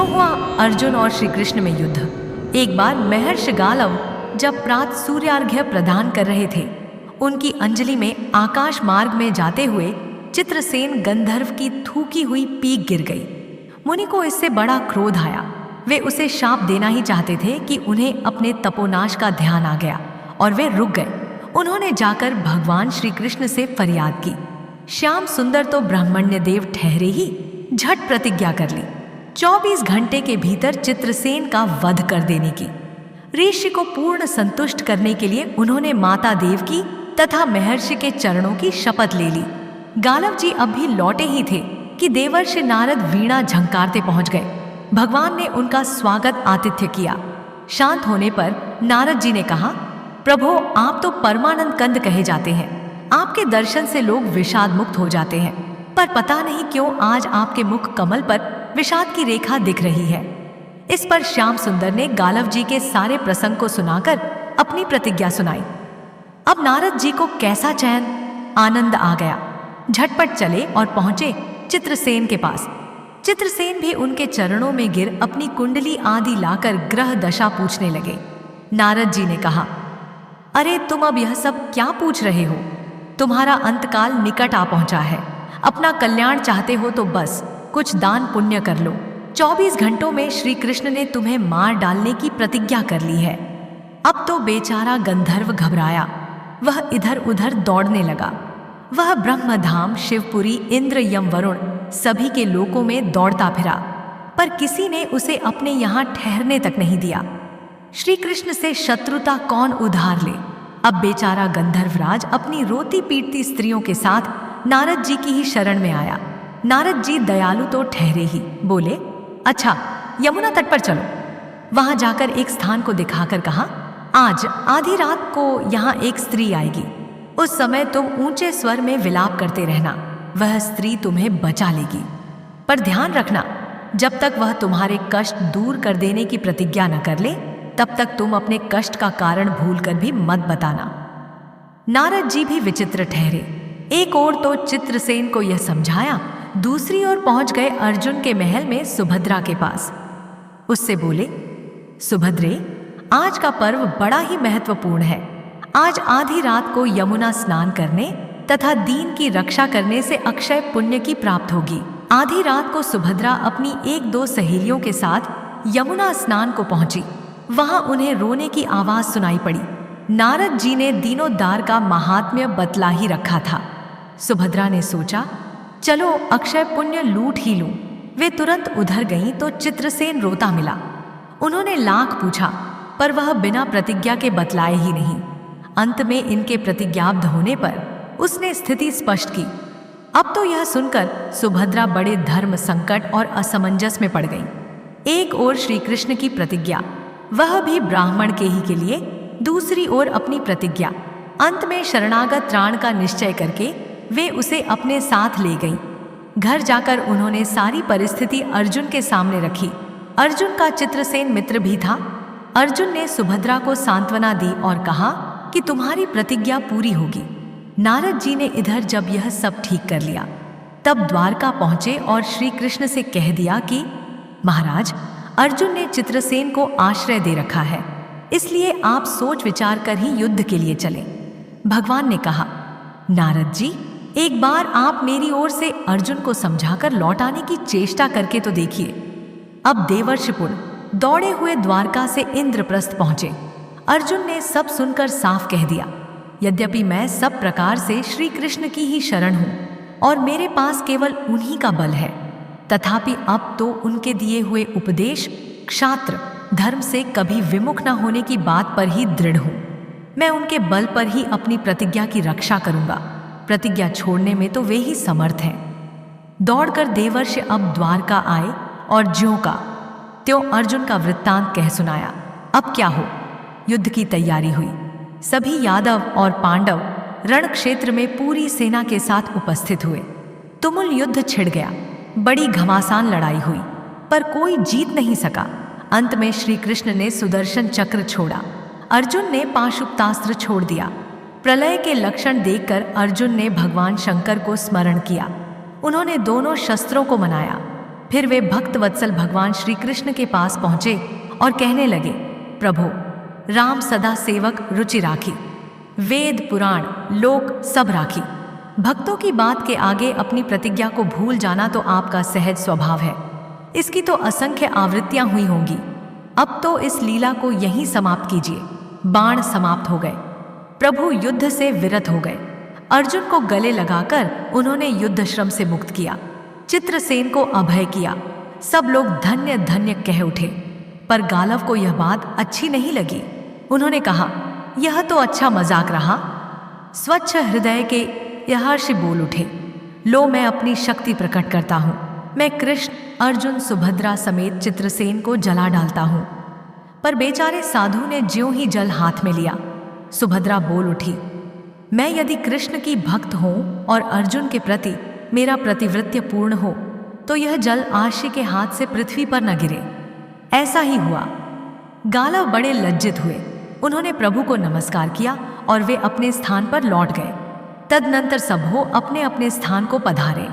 यों हुआ अर्जुन और श्री कृष्ण में युद्ध। एक बार महर्षि गालव जब प्रातः सूर्यार्घ्य प्रदान कर रहे थे, उनकी अंजलि में आकाश मार्ग में जाते हुए चित्रसेन गंधर्व की थूकी हुई पीक गिर गई। मुनि को इससे बड़ा क्रोध आया। वे उसे शाप देना ही चाहते थे कि उन्हें अपने तपोनाश का ध्यान आ गया और वे रुक गए। उन्होंने जाकर भगवान श्री कृष्ण से फरियाद की। श्याम सुंदर तो ब्रह्मण्य देव ठहरे ही झट प्रतिज्ञा कर ली 24 घंटे के भीतर चित्रसेन का वध कर देने की। ऋषि को पूर्ण संतुष्ट करने के लिए उन्होंने माता देव की तथा महर्षि के चरणों की शपथ ले ली। गालव जी अब भी लौटे ही थे कि देवर्षि नारद वीणा झंकारते पहुंच गए। भगवान ने उनका स्वागत आतिथ्य किया। शांत होने पर नारद जी ने कहा, प्रभो, आप तो परमानंद कंद कहे जाते हैं। आपके दर्शन से लोग विषाद मुक्त हो जाते हैं, पर पता नहीं क्यों आज आपके मुख कमल पर विषाद की रेखा दिख रही है। इस पर श्याम सुंदर ने गालव जी के सारे प्रसंग को सुनाकर अपनी प्रतिज्ञा सुनाई। अब नारद जी को कैसा चैन आनंद आ गया। झटपट चले और पहुंचे चित्रसेन के पास। चित्रसेन भी उनके चरणों में गिर अपनी कुंडली आदि लाकर ग्रह दशा पूछने लगे। नारद जी ने कहा, अरे तुम अब यह सब क्या पूछ रहे हो? तुम्हारा अंतकाल निकट आ पहुंचा है। अपना कल्याण चाहते हो तो बस कुछ दान पुण्य कर लो। 24 घंटों में श्री कृष्ण ने तुम्हें मार डालने की प्रतिज्ञा कर ली है। अब तो बेचारा गंधर्व घबराया। वह इधर उधर दौड़ने लगा। वह ब्रह्मधाम, शिवपुरी, इंद्र, यम, वरुण सभी के लोकों में दौड़ता फिरा, पर किसी ने उसे अपने यहाँ ठहरने तक नहीं दिया। श्री कृष्ण से शत्रुता कौन उधार ले। अब बेचारा गंधर्वराज अपनी रोती पीटती स्त्रियों के साथ नारद जी की ही शरण में आया। नारद जी दयालु तो ठहरे ही, बोले, अच्छा यमुना तट पर चलो। वहां जाकर एक स्थान को दिखाकर कहा, आज आधी रात को यहाँ एक स्त्री आएगी। उस समय तुम ऊंचे स्वर में विलाप करते रहना, वह स्त्री तुम्हें बचा लेगी। पर ध्यान रखना, जब तक वह तुम्हारे कष्ट दूर कर देने की प्रतिज्ञा न कर ले, तब तक तुम अपने कष्ट का कारण भूलकर भी मत बताना। नारद जी भी विचित्र ठहरे। एक ओर तो चित्रसेन को यह समझाया, दूसरी ओर पहुंच गए अर्जुन के महल में सुभद्रा के पास। उससे बोले, सुभद्रे, आज का पर्व बड़ा ही महत्वपूर्ण है। आज आधी रात को यमुना स्नान करने तथा दीन की रक्षा करने से अक्षय पुण्य की प्राप्त होगी। आधी रात को सुभद्रा अपनी 1-2 सहेलियों के साथ यमुना स्नान को पहुंची। वहां उन्हें रोने की आवाज सुनाई पड़ी। नारद जी ने दीनोद्धार का महात्म्य बतला ही रखा था। सुभद्रा ने सोचा, चलो अक्षय पुण्य लूट ही लूं। वे तुरंत उधर गईं तो चित्रसेन रोता मिला। उन्होंने लाख पूछा, पर वह बिना प्रतिज्ञा के बतलाए ही नहीं। अंत में इनके प्रतिज्ञाबद्ध होने पर उसने स्थिति स्पष्ट की। अब तो यह सुनकर सुभद्रा बड़े धर्म संकट और असमंजस में पड़ गई। एक ओर श्री कृष्ण की प्रतिज्ञा, वह भी ब्राह्मण के ही के लिए, दूसरी ओर अपनी प्रतिज्ञा। अंत में शरणागत त्राण का निश्चय करके वे उसे अपने साथ ले गईं। घर जाकर उन्होंने सारी परिस्थिति अर्जुन के सामने रखी। अर्जुन का चित्रसेन मित्र भी था। अर्जुन ने सुभद्रा को सांत्वना दी और कहा कि तुम्हारी प्रतिज्ञा पूरी होगी। नारद जी ने इधर जब यह सब ठीक कर लिया, तब द्वारका पहुंचे और श्री कृष्ण से कह दिया कि महाराज, अर्जुन ने चित्रसेन को आश्रय दे रखा है, इसलिए आप सोच विचार कर ही युद्ध के लिए चलें। भगवान ने कहा, नारद जी, एक बार आप मेरी ओर से अर्जुन को समझाकर लौट आने की चेष्टा करके तो देखिए। अब देवर्षिपुर दौड़े हुए द्वारका से इंद्रप्रस्थ पहुंचे। अर्जुन ने सब सुनकर साफ कह दिया, यद्यपि मैं सब प्रकार से श्री कृष्ण की ही शरण हूं और मेरे पास केवल उन्हीं का बल है, तथापि अब तो उनके दिए हुए उपदेश क्षात्र धर्म से कभी विमुख न होने की बात पर ही दृढ़ हूं। मैं उनके बल पर ही अपनी प्रतिज्ञा की रक्षा करूंगा। प्रतिज्ञा छोड़ने में तो वे ही समर्थ हैं। दौड़कर देवर्षि अब द्वारका आए और ज्यों का त्यों अर्जुन का वृत्तांत कह सुनाया। अब क्या हो, युद्ध की तैयारी हुई। सभी यादव और पांडव रण क्षेत्र में पूरी सेना के साथ उपस्थित हुए। तुमुल युद्ध छिड़ गया। बड़ी घमासान लड़ाई हुई, पर कोई जीत नहीं सका। अंत में श्री कृष्ण ने सुदर्शन चक्र छोड़ा, अर्जुन ने पाशुपतास्त्र छोड़ दिया। प्रलय के लक्षण देखकर अर्जुन ने भगवान शंकर को स्मरण किया। उन्होंने दोनों शस्त्रों को मनाया। फिर वे भक्त वत्सल भगवान श्री कृष्ण के पास पहुंचे और कहने लगे, प्रभु, राम सदा सेवक रुचि राखी, वेद पुराण लोक सब राखी। भक्तों की बात के आगे अपनी प्रतिज्ञा को भूल जाना तो आपका सहज स्वभाव है। इसकी तो असंख्य आवृत्तियां हुई होंगी। अब तो इस लीला को यहीं समाप्त कीजिए। बाण समाप्त हो गए। प्रभु युद्ध से विरत हो गए। अर्जुन को गले लगाकर उन्होंने युद्ध श्रम से मुक्त किया। चित्रसेन को अभय किया। सब लोग धन्य धन्य कह उठे। पर गालव को यह बात अच्छी नहीं लगी। उन्होंने कहा, यह तो अच्छा मजाक रहा। स्वच्छ हृदय के यहर्षि बोल उठे, लो मैं अपनी शक्ति प्रकट करता हूं। मैं कृष्ण, अर्जुन, सुभद्रा समेत चित्रसेन को जला डालता हूं। पर बेचारे साधु ने ज्यों ही जल हाथ में लिया, सुभद्रा बोल उठी, मैं यदि कृष्ण की भक्त हूं और अर्जुन के प्रति मेरा प्रतिवृत्य पूर्ण हो तो यह जल आशी के हाथ से पृथ्वी पर न गिरे। ऐसा ही हुआ। गालव बड़े लज्जित हुए। उन्होंने प्रभु को नमस्कार किया और वे अपने स्थान पर लौट गए। तदनंतर सबहो अपने अपने स्थान को पधारे।